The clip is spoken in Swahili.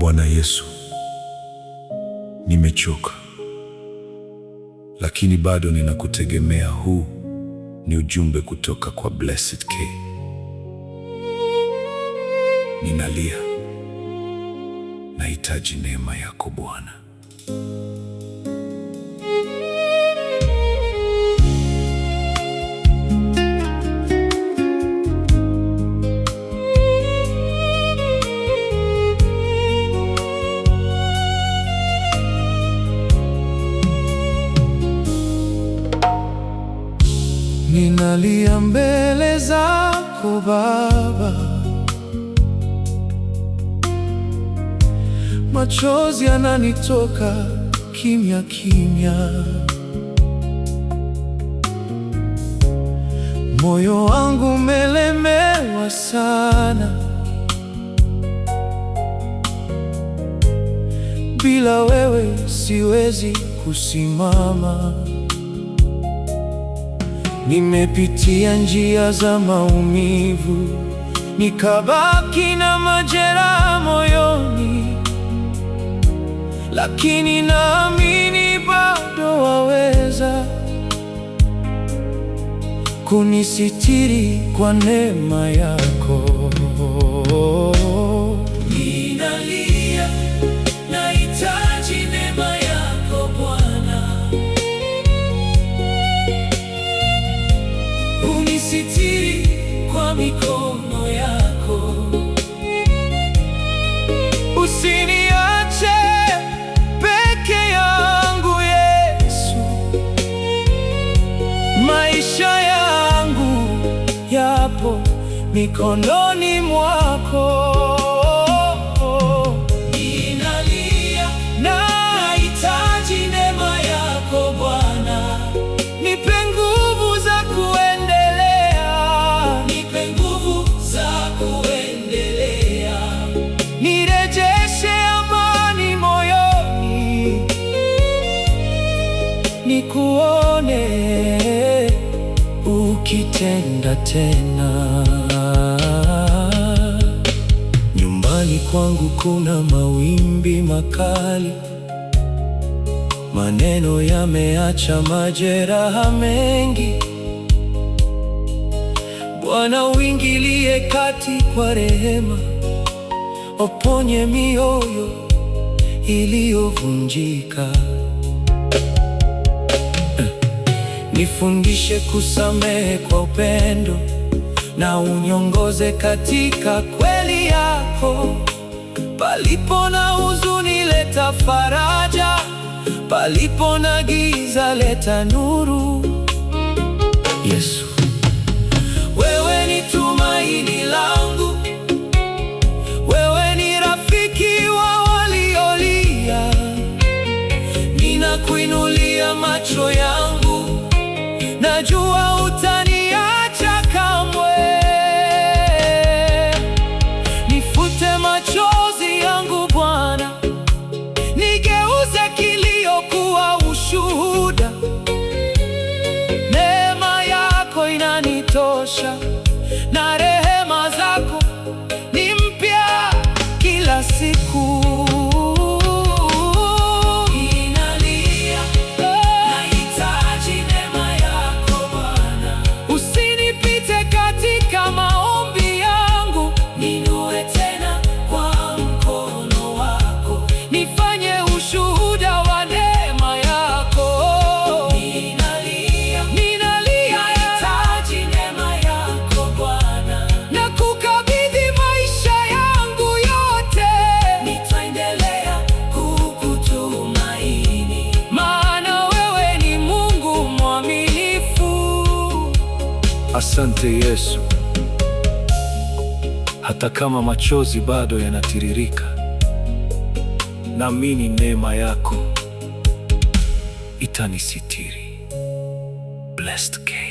Bwana Yesu, nimechoka, lakini bado ninakutegemea. Huu ni ujumbe kutoka kwa Blessed K. Ninalia, nahitaji neema yako Bwana. Ninalia mbele zako Baba, machozi yananitoka kimya kimya, moyo wangu umelemewa sana. Bila wewe siwezi kusimama. Nimepitia njia za maumivu, nikabaki na majeraha moyoni, lakini naamini bado waweza kunisitiri kwa neema yako. Ninalia, nahitaji neema yako Bwana. Unisitiri kwa mikono yako, usiniache peke yangu Yesu. Maisha yangu yapo mikononi mwako. Ninalia, nahitaji neema yako Bwana. Nipe nguvu za kuendelea, nipe nguvu za kuendelea. Nirejeshe amani moyoni, nikuone ukitenda tena. Nyumbani kwangu kuna mawimbi makali, maneno yameacha majeraha mengi. Bwana, uingilie kati kwa rehema, uponye mioyo iliyovunjika. Nifundishe kusamehe kwa upendo, na uniongoze katika kweli yako. Palipo na huzuni leta faraja, palipo na giza leta nuru. Yesu, wewe ni tumaini langu, wewe ni rafiki wa waliolia. Ninakuinulia macho yangu, najua utaniacha kamwe. Nifute machozi yangu Bwana, nigeuze kilio kuwa ushuhuda. Neema yako inanitosha, na rehema zako ni mpya kila siku. Asante Yesu, hata kama machozi bado yanatiririka, naamini neema yako itanisitiri. Blessed K.